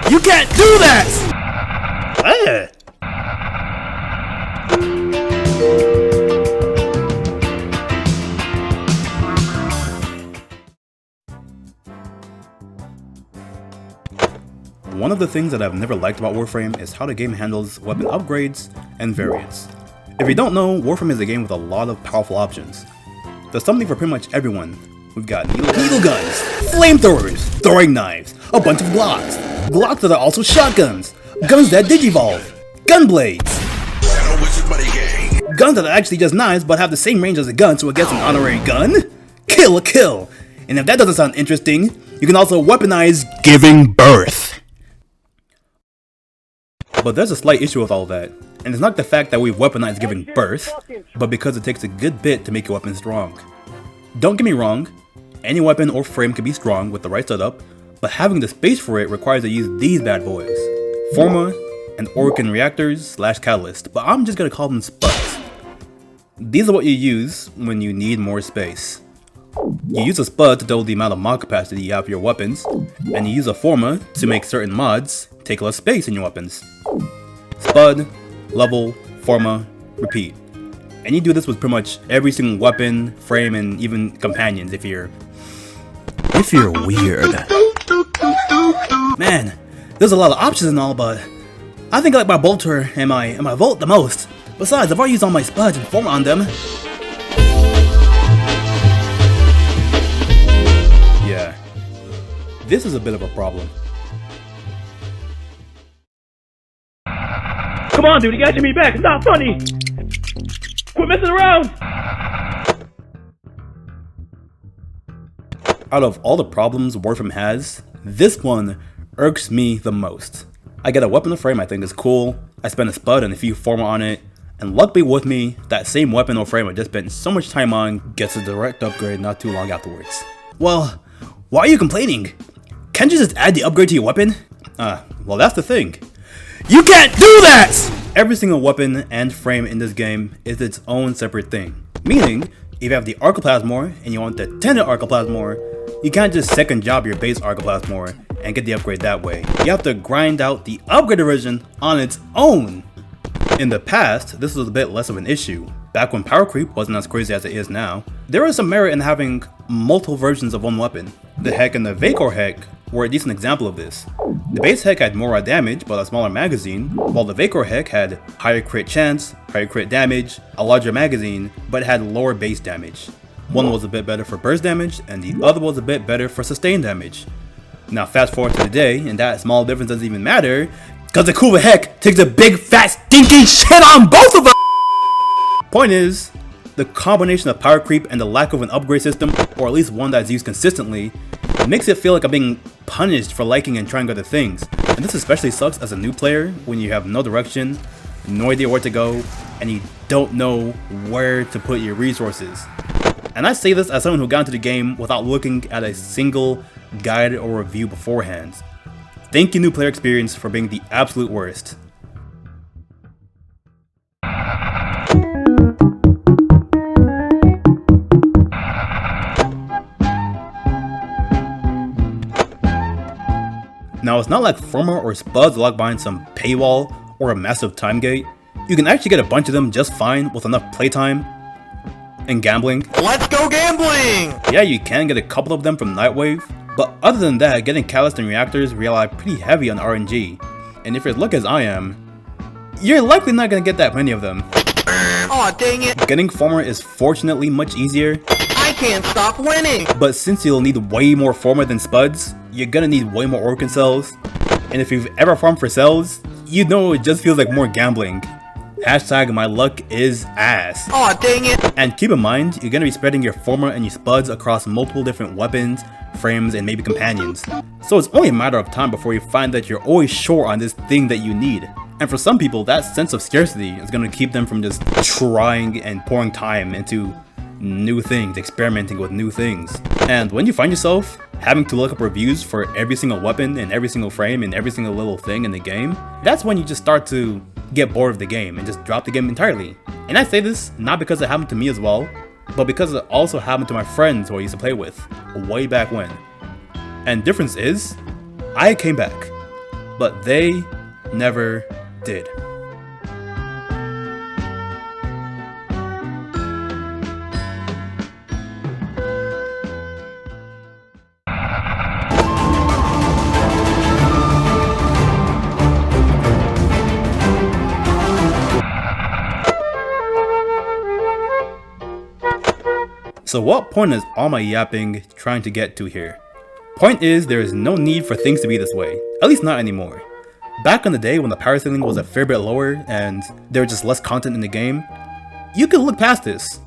You can't do that! One of the things that I've never liked about Warframe is how the game handles weapon upgrades and variants. If you don't know, Warframe is a game with a lot of powerful options. There's something for pretty much everyone. We've got needle guns, flamethrowers, throwing knives, a bunch of Glocks, Glocks that are also shotguns, guns that digivolve, gun blades, guns that are actually just knives but have the same range as a gun, so it gets an honorary gun, kill a kill. And if that doesn't sound interesting, you can also weaponize giving birth. But there's a slight issue with all that, and it's not the fact that we've weaponized giving birth, but because it takes a good bit to make your weapon strong. Don't get me wrong, any weapon or frame can be strong with the right setup, but having the space for it requires to use these bad boys. Forma and Orkin reactors / catalyst, but I'm just gonna call them spuds. These are what you use when you need more space. You use a spud to double the amount of mod capacity you have for your weapons, and you use a forma to make certain mods take less space in your weapons. Spud, level, forma, repeat. And you do this with pretty much every single weapon, frame, and even companions if you're weird. Man, there's a lot of options and all, but I think I like my bolter and my volt the most. Besides, I've already used all my spuds and forma on them. Yeah, this is a bit of a problem. Come on, dude, you gotta get me back. It's not funny. Quit messing around. Out of all the problems Warframe has, this one irks me the most. I get a weapon to frame I think is cool, I spend a spud and a few forma on it, and luck be with me, that same weapon or frame I just spent so much time on gets a direct upgrade not too long afterwards. Well, why are you complaining? Can't you just add the upgrade to your weapon? Well that's the thing. You can't do that! Every single weapon and frame in this game is its own separate thing. Meaning, if you have the Archoplasmor and you want the Tended Archoplasmor, you can't just second job your base Archoplasmor and get the upgrade that way. You have to grind out the upgraded version on its own. In the past, this was a bit less of an issue. Back when power creep wasn't as crazy as it is now, there was some merit in having multiple versions of one weapon. The Heck and the Vacor Heck were a decent example of this. The base Heck had more damage but a smaller magazine, while the Vacor Heck had higher crit chance, higher crit damage, a larger magazine, but had lower base damage. One was a bit better for burst damage, and the other was a bit better for sustained damage. Now fast forward to today, and that small difference doesn't even matter, cause the Kuva Heck takes a big fat stinking shit on both of them! Point is, the combination of power creep and the lack of an upgrade system, or at least one that's used consistently, makes it feel like I'm being punished for liking and trying other things. And this especially sucks as a new player when you have no direction, no idea where to go, and you don't know where to put your resources. And I say this as someone who got into the game without looking at a single guide or review beforehand. Thank you, new player experience, for being the absolute worst. Now it's not like forma or spuds locked behind some paywall or a massive time gate. You can actually get a bunch of them just fine with enough playtime and gambling. Let's go gambling! Yeah, you can get a couple of them from Nightwave, but other than that, getting catalyst and reactors rely pretty heavy on RNG. And if you're as lucky as I am, you're likely not gonna get that many of them. Aw, dang it! Getting forma is fortunately much easier. I can't stop winning! But since you'll need way more forma than spuds, you're gonna need way more Orkin cells. And if you've ever farmed for cells, you know it just feels like more gambling. Hashtag my luck is ass. Aw, dang it! And keep in mind, you're gonna be spreading your forma and your spuds across multiple different weapons, frames, and maybe companions. So it's only a matter of time before you find that you're always short on this thing that you need. And for some people, that sense of scarcity is gonna keep them from just trying and pouring time into new things, experimenting with new things. And when you find yourself having to look up reviews for every single weapon and every single frame and every single little thing in the game, that's when you just start to get bored of the game and just drop the game entirely. And I say this not because it happened to me as well, but because it also happened to my friends who I used to play with way back when. And difference is, I came back, but they never did. So what point is all my yapping trying to get to here? Point is, there is no need for things to be this way, at least not anymore. Back in the day when the power ceiling was a fair bit lower and there was just less content in the game, you could look past this.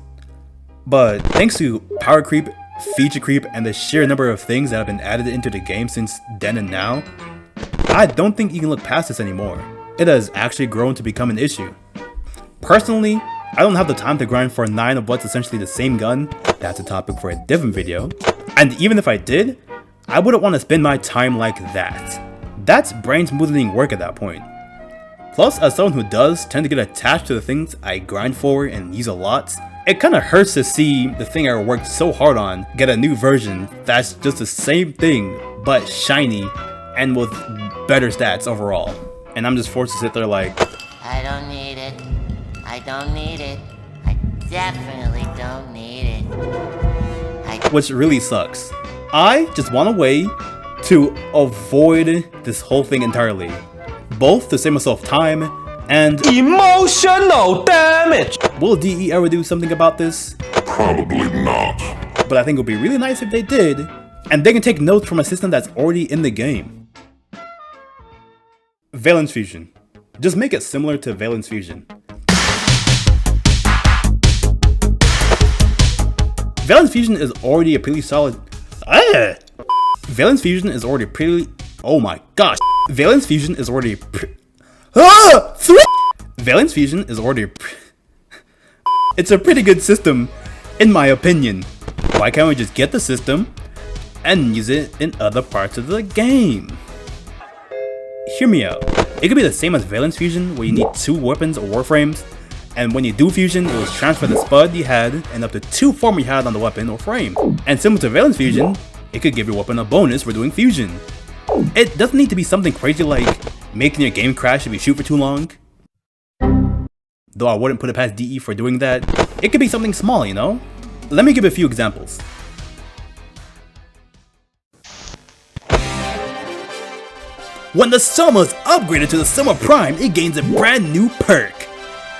But thanks to power creep, feature creep, and the sheer number of things that have been added into the game since then and now, I don't think you can look past this anymore. It has actually grown to become an issue. Personally, I don't have the time to grind for 9 of what's essentially the same gun. That's a topic for a different video. And even if I did, I wouldn't want to spend my time like that. That's brain smoothing work at that point. Plus, as someone who does tend to get attached to the things I grind for and use a lot, it kinda hurts to see the thing I worked so hard on get a new version that's just the same thing, but shiny and with better stats overall. And I'm just forced to sit there like, I don't need it. I don't need it. I definitely don't need it. Which really sucks. I just want a way to avoid this whole thing entirely. Both to save myself time and emotional damage. Will DE ever do something about this? Probably not. But I think it would be really nice if they did, and they can take notes from a system that's already in the game. Valence Fusion. Just make it similar to Valence Fusion. Valence Fusion is already a pretty solid... Valence Fusion is already pretty... Oh my gosh. Valence Fusion is already... Valence Fusion is already... It's a pretty good system, in my opinion. Why can't we just get the system and use it in other parts of the game? Hear me out. It could be the same as Valence Fusion, where you need 2 weapons or Warframes, and when you do fusion, it will transfer the spud you had and up to 2 forma you had on the weapon or frame. And similar to Valence Fusion, it could give your weapon a bonus for doing fusion. It doesn't need to be something crazy like making your game crash if you shoot for too long. Though I wouldn't put it past DE for doing that. It could be something small, you know? Let me give a few examples. When the Soma is upgraded to the Soma Prime, it gains a brand new perk.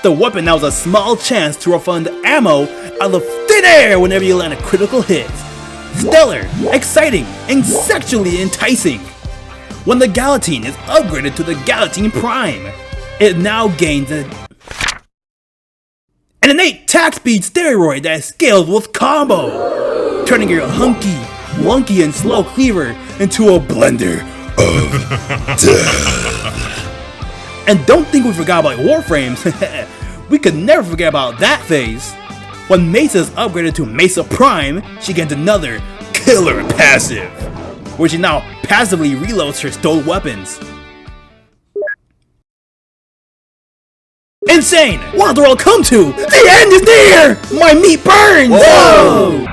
The weapon now has a small chance to refund ammo out of thin air whenever you land a critical hit. Stellar, exciting, and sexually enticing. When the Galatine is upgraded to the Galatine Prime, it now gains an innate attack speed steroid that scales with combo, turning your hunky, lunky, and slow cleaver into a blender of death. And don't think we forgot about Warframes. We could never forget about that phase. When Mesa is upgraded to Mesa Prime, she gets another killer passive, where she now passively reloads her stolen weapons. Insane! What will the world come to? The end is near! My meat burns! Whoa!